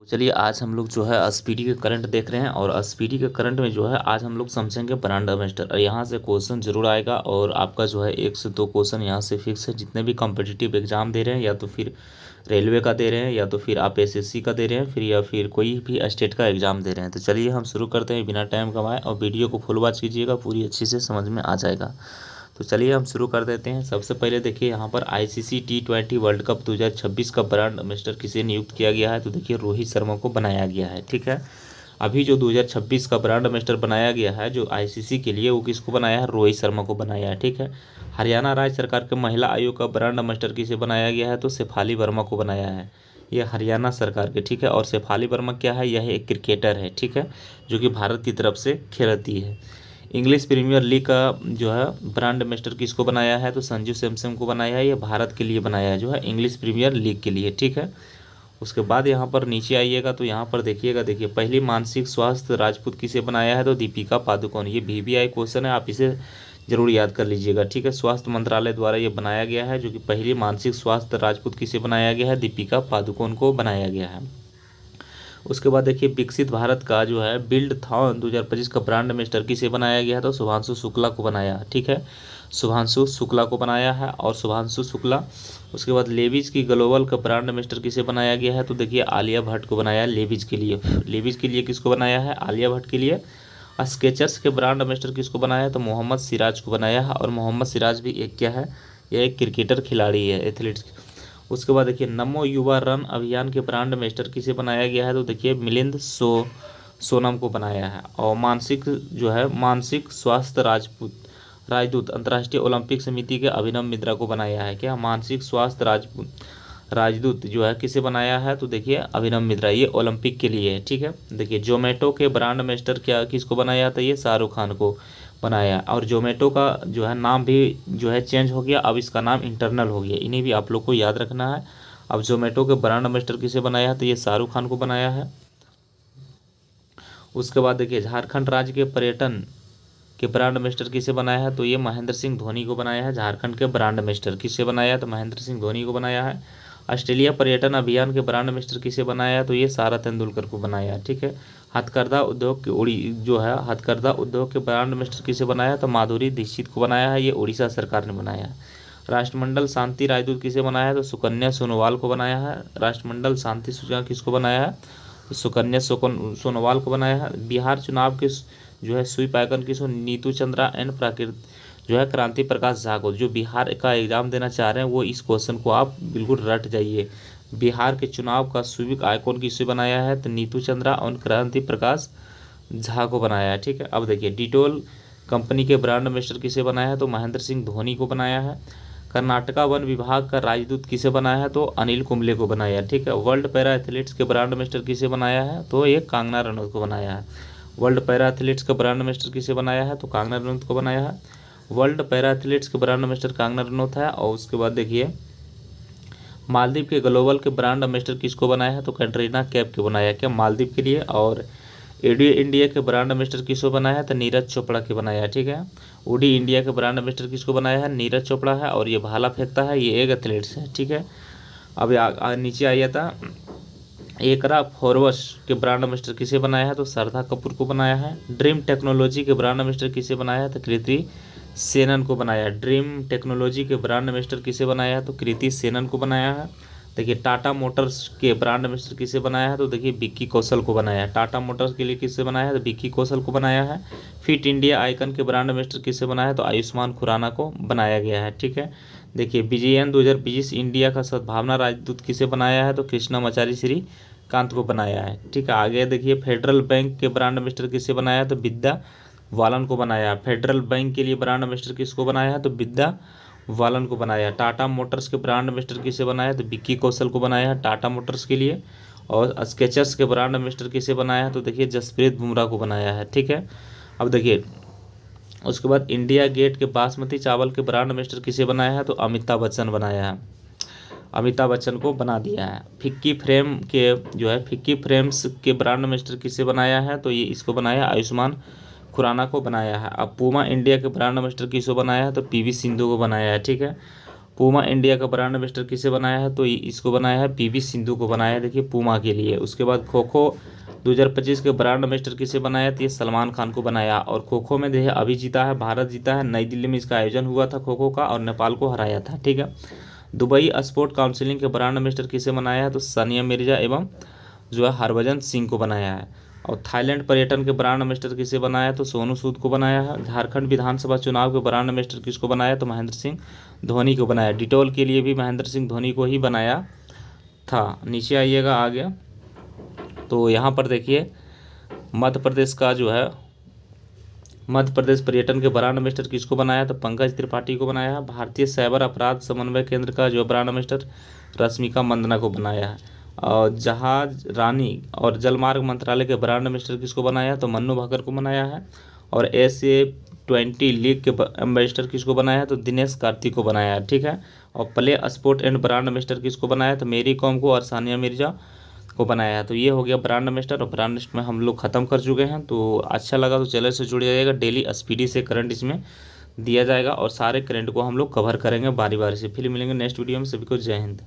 चलिए आज हम लोग जो है एसपीडी के करंट देख रहे हैं और एसपीडी के करंट में जो है आज हम लोग समझेंगे ब्रांड एम्बेसडर। और यहाँ से क्वेश्चन जरूर आएगा और आपका जो है 1 से 2 क्वेश्चन यहाँ से फिक्स है। जितने भी कॉम्पिटिटिव एग्जाम दे रहे हैं या तो फिर रेलवे का दे रहे हैं या तो फिर आप एसएससी का दे रहे हैं फिर या फिर कोई भी स्टेट का एग्जाम दे रहे हैं। तो चलिए हम शुरू करते हैं बिना टाइम गंवाए और वीडियो को फुल वॉच कीजिएगा, पूरी अच्छी से समझ में आ जाएगा। तो चलिए हम शुरू कर देते हैं। सबसे पहले देखिए यहाँ पर आईसीसी T20 वर्ल्ड कप 2026 का ब्रांड एम्बेसडर किसे नियुक्त किया गया है। तो देखिए रोहित शर्मा को बनाया गया है। ठीक है, अभी जो 2026 का ब्रांड एम्बेसडर बनाया गया है जो आईसीसी के लिए, वो किसको बनाया है? रोहित शर्मा को बनाया है। ठीक है, हरियाणा राज्य सरकार के महिला आयोग का ब्रांड एम्बेसडर किसे बनाया गया है? तो शेफाली वर्मा को बनाया है। ये हरियाणा सरकार के, ठीक है। और शेफाली वर्मा क्या है? यह एक क्रिकेटर है, ठीक है, जो कि भारत की तरफ से खेलती है। इंग्लिश प्रीमियर लीग का जो है ब्रांड एम्बेसडर किसको बनाया है? तो संजू सैमसन को बनाया है। ये भारत के लिए बनाया है, जो है इंग्लिश प्रीमियर लीग के लिए। ठीक है, उसके बाद यहाँ पर नीचे आइएगा तो यहाँ पर देखिएगा, देखिए पहली मानसिक स्वास्थ्य राजपूत किसे बनाया है? तो दीपिका पादुकोण। ये VVI क्वेश्चन है, आप इसे जरूर याद कर लीजिएगा। ठीक है, स्वास्थ्य मंत्रालय द्वारा ये बनाया गया है, जो कि पहली मानसिक स्वास्थ्य राजपूत किसे बनाया गया है? दीपिका पादुकोण को बनाया गया है। उसके बाद देखिए विकसित भारत का जो है बिल्डथॉन 2025 का ब्रांड एम्बेसडर किसे बनाया गया है? तो शुभांशु शुक्ला को बनाया। ठीक है, शुभांशु शुक्ला को बनाया है। और शुभांशु शुक्ला, उसके बाद लेविज की ग्लोबल का ब्रांड एम्बेसडर किसे बनाया गया है? तो देखिए आलिया भट्ट को बनाया है लेविज के लिए। लेविज के लिए किसको बनाया है? आलिया भट्ट के लिए। स्केचर्स के ब्रांड एम्बेसडर किसको बनाया है? तो मोहम्मद सिराज को बनाया है। और मोहम्मद सिराज भी एक क्या है? यह एक क्रिकेटर खिलाड़ी है, एथलीट्स। उसके बाद देखिए नमो युवा रन अभियान के ब्रांड एम्बेसडर किसे बनाया गया है? तो देखिए मिलिंद सोनम को बनाया है। और मानसिक जो है मानसिक स्वास्थ्य राजदूत अंतर्राष्ट्रीय ओलंपिक समिति के अभिनव मिश्रा को बनाया है। क्या मानसिक स्वास्थ्य राजदूत जो है किसे बनाया है? तो देखिए अभिनव मिश्रा, ये ओलंपिक के लिए है। ठीक है, देखिए जोमेटो के ब्रांड एम्बेसडर क्या किसको बनाया था? ये शाहरुख खान को बनाया। और जोमेटो का जो है नाम भी जो है चेंज हो गया, अब इसका नाम इंटरनल हो गया। इन्हें भी आप लोग को याद रखना है। अब जोमेटो के ब्रांड एम्बेसडर किसे बनाया है? तो ये शाहरुख खान को बनाया है। उसके बाद देखिए झारखंड राज्य के पर्यटन के ब्रांड एम्बेसडर किसे बनाया है? तो ये महेंद्र सिंह धोनी को बनाया है। झारखंड के ब्रांड एम्बेसडर किसे बनाया है? तो महेंद्र सिंह धोनी को बनाया है। ऑस्ट्रेलिया पर्यटन अभियान के ब्रांड एम्बेसडर किसे बनाया है? तो ये सारा तेंदुलकर को बनाया है। ठीक है, हथकरघा उद्योग के हथकरघा उद्योग के ब्रांड एम्बेसडर किसे बनाया है? तो माधुरी दीक्षित को बनाया है। ये उड़ीसा सरकार ने बनाया है। राष्ट्रमंडल शांति राजदूत किसे बनाया है? तो सुकन्या सोनोवाल को बनाया है। राष्ट्रमंडल शांति सूचना किसको बनाया है? तो सुकन्या सोनोवाल को बनाया है। बिहार चुनाव के जो है स्वीप आइकन किसको? नीतू चंद्रा एंड प्राकृत जो है क्रांति प्रकाश झा को। जो बिहार का एग्जाम देना चाह रहे हैं वो इस क्वेश्चन को आप बिल्कुल रट जाइए। बिहार के चुनाव का स्वीप आइकॉन किसे बनाया है? तो नीतू चंद्रा और क्रांति प्रकाश झा को बनाया है। ठीक है, अब देखिए डिटोल कंपनी के ब्रांड एम्बेसडर किसे बनाया है? तो महेंद्र सिंह धोनी को बनाया है। कर्नाटका वन विभाग का राजदूत किसे बनाया है? तो अनिल कुंबले को बनाया है। ठीक है, वर्ल्ड पैरा एथलीट्स के ब्रांड एम्बेसडर किसे बनाया है? तो ये कांगना रनौत को बनाया है। वर्ल्ड पैरा एथलीट्स का ब्रांड एम्बेसडर किसे बनाया है? तो कांगना रनौत को बनाया है। वर्ल्ड पैरा एथलीट्स के ब्रांड एम्बेसडर कांगना रनौत है। और उसके बाद देखिए मालदीव के ग्लोबल के ब्रांड एम्बेसडर किसको बनाया है? तो कैटरीना कैफ के बनाया है। क्या मालदीव के लिए। और एडी इंडिया के ब्रांड एम्बेसडर किसको बनाया है? तो नीरज चोपड़ा के बनाया है। ठीक है, ओडी इंडिया के ब्रांड एम्बेसडर किसको बनाया है? नीरज चोपड़ा है। और ये भाला फेंकता है, ये एक एथलीट्स है। ठीक है, अब नीचे आइए था एकरा फॉरवर्स के ब्रांड एम्बेसडर किसे बनाया है? तो श्रद्धा कपूर को बनाया है। ड्रीम टेक्नोलॉजी के ब्रांड एम्बेसडर किसे बनाया है? तो कृति सेनन को बनाया है। ड्रीम टेक्नोलॉजी के ब्रांड एम्बेसडर किसे बनाया है? तो कृति सेनन को बनाया है। देखिए टाटा मोटर्स के ब्रांड एम्बेसडर किसे बनाया है? तो देखिए विक्की कौशल को बनाया है। टाटा मोटर्स के लिए किसे बनाया है? तो विक्की कौशल को बनाया है। फिट इंडिया आइकन के ब्रांड एम्बेसडर किसे बनाया है? तो आयुष्मान खुराना को बनाया गया है। ठीक है, देखिए BGN 2020 इंडिया का सद्भावना राजदूत किसे बनाया है? तो कृष्णमाचारी श्रीकांत को बनाया है। ठीक है, आगे देखिए फेडरल बैंक के ब्रांड एम्बेसडर किसे बनाया है? तो विद्या बालन को बनाया है। फेडरल बैंक के लिए ब्रांड एम्बेसडर किसको बनाया है? तो विद्या बालन को बनाया है। टाटा मोटर्स के ब्रांड एम्बेसडर किसे बनाया है? तो विक्की कौशल को बनाया है टाटा मोटर्स के लिए। और स्केचर्स के ब्रांड एम्बेसडर किसे बनाया है? तो देखिए जसप्रीत बुमराह को बनाया है। ठीक है, अब देखिए उसके बाद इंडिया गेट के बासमती चावल के ब्रांड एम्बेसडर किसे बनाया है? तो अमिताभ बच्चन बनाया है। अमिताभ बच्चन को बना दिया है। फिक्की फ्रेम्स के ब्रांड एम्बेसडर किसे बनाया है? तो ये इसको बनाया आयुष्मान खुराना को बनाया है। अब पूमा इंडिया के ब्रांड एम्बेसडर किसको बनाया है? तो PV सिंधु को बनाया है। ठीक है, पूमा इंडिया का ब्रांड एम्बेसडर किसे बनाया है, तो इसको बनाया है पीवी सिंधु को बनाया है, देखिए पूमा के लिए। उसके बाद खो खो 2025 के ब्रांड एम्बेसडर किसे बनाया, तो ये सलमान खान को बनाया। और खो खो में देखिए अभी जीता है, भारत जीता है, नई दिल्ली में इसका आयोजन हुआ था खो खो का, और नेपाल को हराया था, ठीक है। दुबई स्पोर्ट काउंसिलिंग के ब्रांड एम्बेसडर किसे बनाया है, तो सानिया मिर्जा एवं जो है हरभजन सिंह को बनाया है। और थाईलैंड पर्यटन के ब्रांड एम्बेसडर किसे बनाया है, तो सोनू सूद को बनाया है। झारखंड विधानसभा चुनाव के ब्रांड एम्बेसडर किसको बनाया, तो महेंद्र सिंह धोनी को बनाया। डिटोल के लिए भी महेंद्र सिंह धोनी को ही बनाया था। नीचे आइएगा आगे, तो यहाँ पर देखिए मध्य प्रदेश का जो है मध्य प्रदेश पर्यटन के ब्रांड एम्बेसडर किसको बनाया, तो पंकज त्रिपाठी को बनाया है। भारतीय साइबर अपराध समन्वय केंद्र का जो ब्रांड एम्बेसडर रश्मिका मंदना को बनाया है। और जहाज रानी और जलमार्ग मंत्रालय के ब्रांड एम्बेसडर किसको बनाया है, तो मन्नू भाकर को बनाया है। और SA20 लीग के एम्बेसडर किसको बनाया है, तो दिनेश कार्तिक को बनाया है, ठीक है। और play sport and brand ambassador किसको बनाया है, तो मेरी कॉम को और सानिया मिर्जा को बनाया है। तो ये हो गया ब्रांड एम्बेसडर, और ब्रांड लिस्ट में हम लोग खत्म कर चुके हैं। तो अच्छा लगा तो चैनल से जुड़ जाइएगा, डेली स्पीडी से करंट इसमें दिया जाएगा, और सारे करंट को हम लोग कवर करेंगे बारी बारी से। फिर मिलेंगे नेक्स्ट वीडियो में, सभी को जय हिंद।